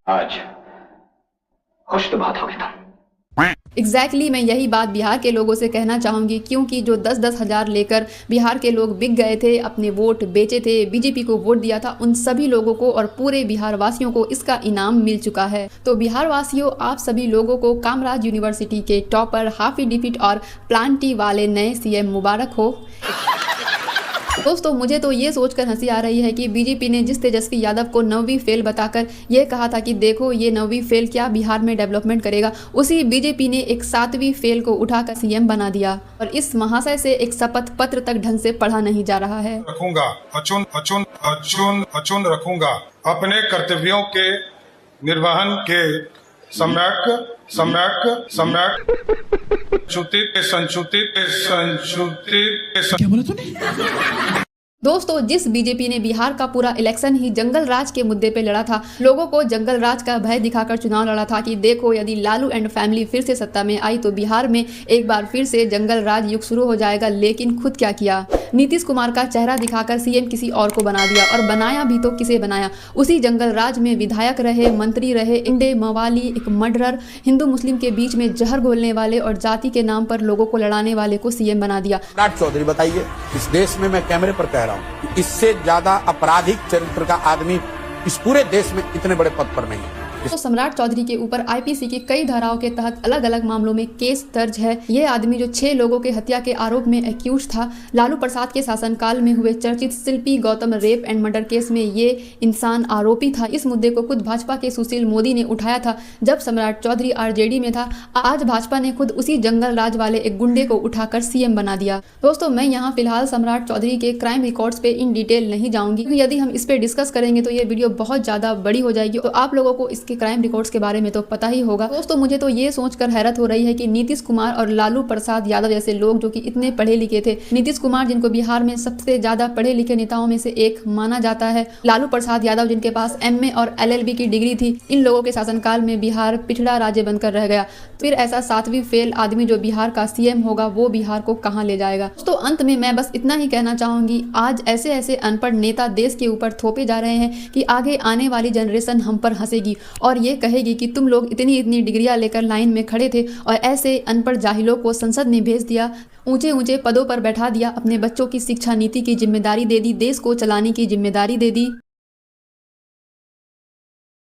आज खुश तो बहुत हो गए तुम। एग्जैक्टली मैं यही बात बिहार के लोगों से कहना चाहूँगी, क्योंकि जो 10-10 हज़ार लेकर बिहार के लोग बिक गए थे, अपने वोट बेचे थे, बीजेपी को वोट दिया था, उन सभी लोगों को और पूरे बिहार वासियों को इसका इनाम मिल चुका है। तो बिहार वासियों, आप सभी लोगों को कामराज यूनिवर्सिटी के टॉपर, हाफी डिफिट और प्लांटी वाले नए सीएम मुबारक हो। दोस्तों, मुझे तो ये सोचकर हंसी आ रही है कि बीजेपी ने जिस तेजस्वी यादव को 9वीं फेल बताकर यह कहा था कि देखो ये 9वीं फेल क्या बिहार में डेवलपमेंट करेगा, उसी बीजेपी ने एक 7वीं फेल को उठाकर सीएम बना दिया और इस महाशय से एक शपथ पत्र तक ढंग से पढ़ा नहीं जा रहा है। रखूंगा, अचून अचून अचून अचून रखूंगा अपने कर्तव्यों के निर्वहन के सम्यक सम्यक सम्यक संशुतित क्या बोला तूने? दोस्तों, जिस बीजेपी ने बिहार का पूरा इलेक्शन ही जंगल राज के मुद्दे पे लड़ा था, लोगों को जंगल राज का भय दिखाकर चुनाव लड़ा था कि देखो यदि लालू एंड फैमिली फिर से सत्ता में आई तो बिहार में एक बार फिर से जंगल राज युग शुरू हो जाएगा, लेकिन खुद क्या किया, नीतीश कुमार का चेहरा दिखाकर सीएम किसी और को बना दिया। और बनाया भी तो किसे बनाया, उसी जंगल राज में विधायक रहे, मंत्री रहे, इंडे मवाली, एक मर्डरर, हिंदू मुस्लिम के बीच में जहर घोलने वाले और जाति के नाम पर लोगों को लड़ाने वाले को सीएम बना दिया। सम्राट चौधरी, बताइए, इस देश में मैं कैमरे पर कह रहा हूं, इससे ज्यादा आपराधिक चरित्र का आदमी इस पूरे देश में इतने बड़े पद पर नहीं है। तो सम्राट चौधरी के ऊपर आईपीसी की कई धाराओं के तहत अलग अलग मामलों में केस दर्ज है। ये आदमी जो 6 लोगों के हत्या के आरोप में एक्यूज था, लालू प्रसाद के शासनकाल में हुए चर्चित Shilpi Gautam rape and murder case में ये इंसान आरोपी था। इस मुद्दे को खुद भाजपा के सुशील मोदी ने उठाया था जब सम्राट चौधरी आरजेडी में था। आज भाजपा ने खुद उसी जंगल राज वाले एक गुंडे को उठाकर सीएम बना दिया। दोस्तों, मैं यहाँ फिलहाल सम्राट चौधरी के क्राइम रिकॉर्ड्स पे इन डिटेल नहीं जाऊंगी, क्योंकि यदि हम इस पे डिस्कस करेंगे तो ये वीडियो बहुत ज्यादा बड़ी हो जाएगी। तो आप लोगों को इसके क्राइम रिकॉर्ड्स के बारे में तो पता ही होगा। दोस्तों, मुझे तो ये सोचकर हैरत हो रही है कि नीतीश कुमार और लालू प्रसाद यादव जैसे लोग जो कि इतने पढ़े लिखे थे, नीतीश कुमार जिनको बिहार में सबसे ज्यादा पढ़े लिखे नेताओं में से एक माना जाता है, लालू प्रसाद यादव जिनके पास एमए और एलएलबी की डिग्री थी, इन लोगों के शासनकाल में बिहार पिछड़ा राज्य बनकर रह गया। फिर ऐसा 7वीं फेल आदमी जो बिहार का सीएम होगा, वो बिहार को कहाँ ले जाएगा। तो अंत में मैं बस इतना ही कहना चाहूंगी, आज ऐसे ऐसे अनपढ़ नेता देश के ऊपर थोपे जा रहे हैं कि आगे आने वाली जनरेशन हम पर हंसेगी और ये कहेगी कि तुम लोग इतनी इतनी डिग्रियां लेकर लाइन में खड़े थे और ऐसे अनपढ़ जाहिलों को संसद में भेज दिया, ऊंचे ऊंचे पदों पर बैठा दिया, अपने बच्चों की शिक्षा नीति की जिम्मेदारी दे दी, देश को चलाने की जिम्मेदारी दे दी।